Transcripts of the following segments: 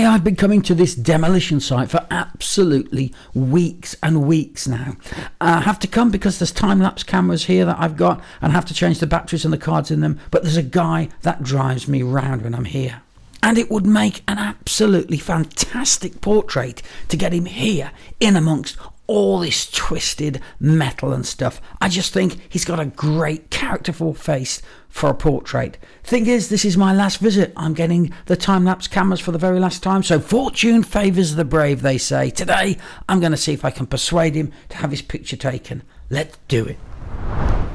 I've been coming to this demolition site for absolutely weeks and weeks now. I have to come because there's time-lapse cameras here that I've got, and I have to change the batteries and the cards in them, but there's a guy that drives me round when I'm here. And it would make an absolutely fantastic portrait to get him here in amongst all this twisted metal and stuff. I just think he's got a great characterful face for a portrait. Thing is, this is my last visit. I'm getting the time-lapse cameras for the very last time, so fortune favours the brave, they say. Today I'm going to see if I can persuade him to have his picture taken. Let's do it.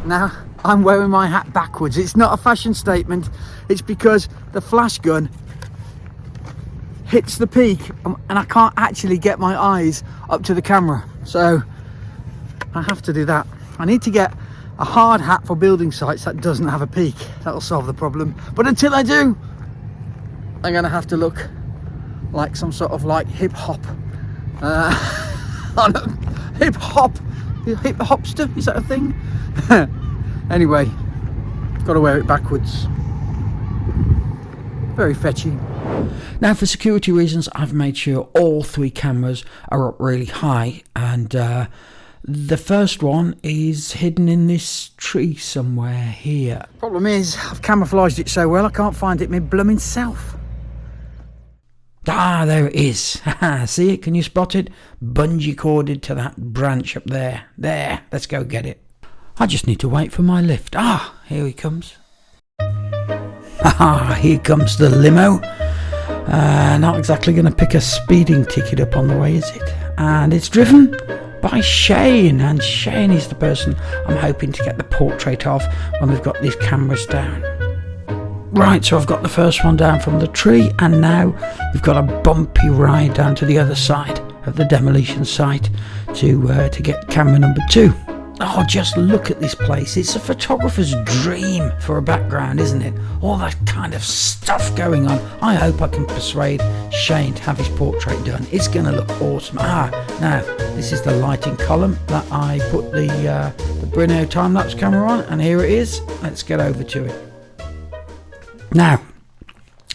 Now I'm wearing my hat backwards. It's not a fashion statement, it's because the flash gun hits the peak and I can't actually get my eyes up to the camera, so I have to do that. I need to get a hard hat for building sites that doesn't have a peak. That'll solve the problem, but until I do, I'm gonna have to look like some sort of like hip-hop hip-hopster, is that a thing? Anyway, got to wear it backwards. Very fetchy. Now, for security reasons, I've made sure all three cameras are up really high, and the first one is hidden in this tree somewhere here. Problem is, I've camouflaged it so well I can't find it my blooming self. Ah, there it is. See it? Can you spot it? Bungee corded to that branch up there. There, let's go get it. I just need to wait for my lift. Ah, here he comes. Ah, here comes the limo. Not exactly going to pick a speeding ticket up on the way, is it? And it's driven by Shane, and Shane is the person I'm hoping to get the portrait of when we've got these cameras down. Right, so I've got the first one down from the tree, and now we've got a bumpy ride down to the other side of the demolition site to get camera number 2. Oh, just look at this place. It's a photographer's dream for a background, isn't it? All that kind of stuff going on. I hope I can persuade Shane to have his portrait done. It's going to look awesome. Now, this is the lighting column that I put the Brinno time-lapse camera on, and here it is. Let's get over to it. Now,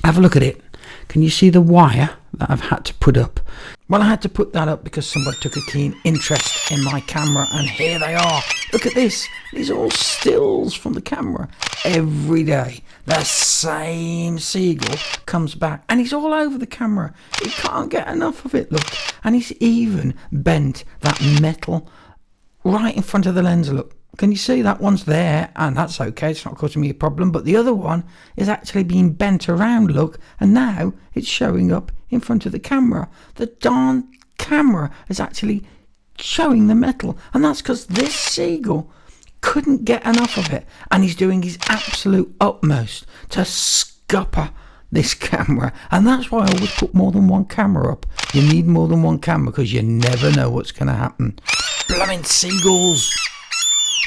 have a look at it. Can you see the wire that I've had to put up? Well, I had to put that up because somebody took a keen interest in my camera, and here they are. Look at this. These are all stills from the camera. Every day, the same seagull comes back, and he's all over the camera. You can't get enough of it, look. And he's even bent that metal right in front of the lens, look. Can you see that one's there? And that's okay, it's not causing me a problem. But the other one is actually being bent around, look. And now it's showing up in front of the camera. The darn camera is actually showing the metal. And that's because this seagull couldn't get enough of it. And he's doing his absolute utmost to scupper this camera. And that's why I always put more than one camera up. You need more than one camera because you never know what's going to happen. Blooming seagulls.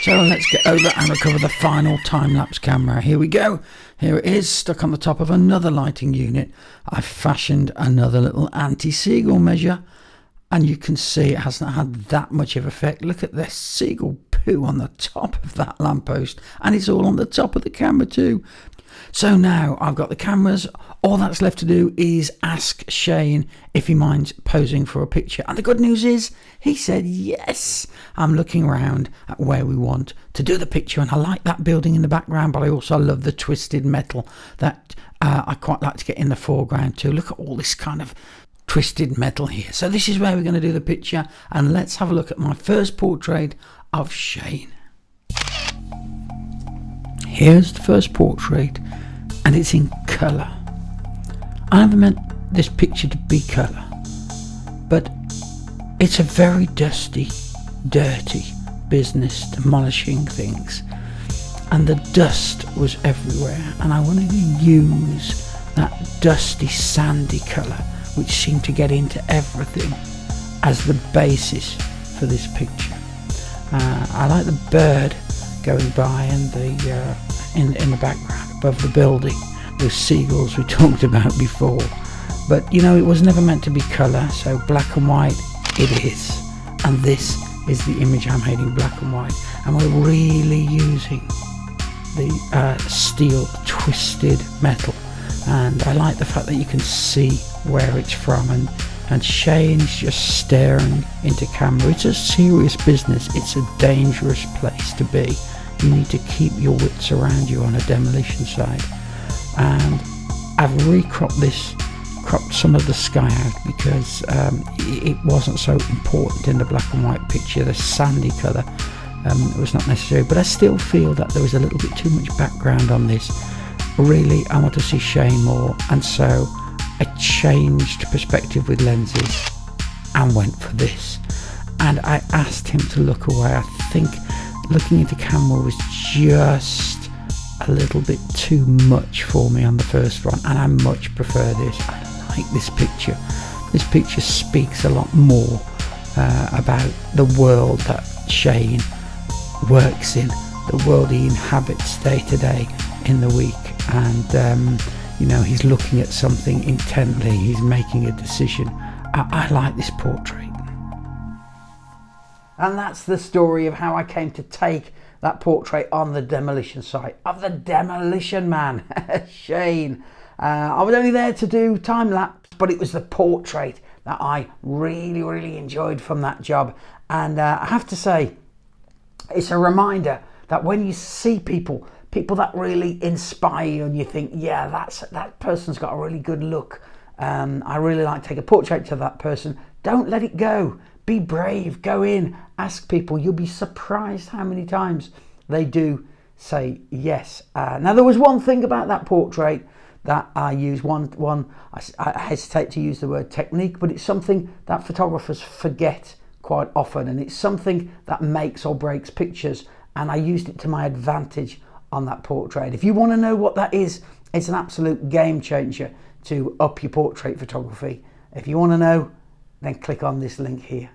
So let's get over and recover the final time-lapse camera. Here we go. Here it is, stuck on the top of another lighting unit. I've fashioned another little anti-seagull measure, and you can see it hasn't had that much of effect. Look at this seagull poo on the top of that lamppost, and it's all on the top of the camera too. So now I've got the cameras. All that's left to do is ask Shane if he minds posing for a picture. And the good news is he said yes. I'm looking around at where we want to do the picture, and I like that building in the background, but I also love the twisted metal that I quite like to get in the foreground too. Look at all this kind of twisted metal here. So this is where we're going to do the picture, and let's have a look at my first portrait of Shane. Here's the first portrait, and it's in colour. I never meant this picture to be colour, but it's a very dusty, dirty business demolishing things, and the dust was everywhere, and I wanted to use that dusty, sandy colour which seemed to get into everything as the basis for this picture. I like the bird going by and the in the background above the building, those seagulls we talked about before. But you know, it was never meant to be colour, so black and white it is. And this is the image I made in black and white, and we're really using the steel twisted metal, and I like the fact that you can see where it's from, and Shane's just staring into camera. It's a serious business. It's a dangerous place to be. You need to keep your wits around you on a demolition site. And I've recropped some of the sky out because it wasn't so important in the black and white picture. The sandy colour was not necessary, but I still feel that there was a little bit too much background on this. Really, I want to see Shane more, and so I changed perspective with lenses and went for this. And I asked him to look away. I think looking into camera was just a little bit too much for me on the first one, and I much prefer this. I like this picture. This picture speaks a lot more about the world that Shane works in, the world he inhabits day to day in the week. And you know, he's looking at something intently, he's making a decision. I like this portrait. And that's the story of how I came to take that portrait on the demolition site of the demolition man, Shane. I was only there to do time lapse, but it was the portrait that I really enjoyed from that job. And I have to say, it's a reminder that when you see people that really inspire you, and you think, yeah, that person's got a really good look, I really like to take a portrait of that person, don't let it go. Be brave, go in, ask people. You'll be surprised how many times they do say yes. Now, there was one thing about that portrait that I use, I hesitate to use the word technique, but it's something that photographers forget quite often, and it's something that makes or breaks pictures, and I used it to my advantage on that portrait. If you want to know what that is, it's an absolute game changer to up your portrait photography. If you want to know, then click on this link here.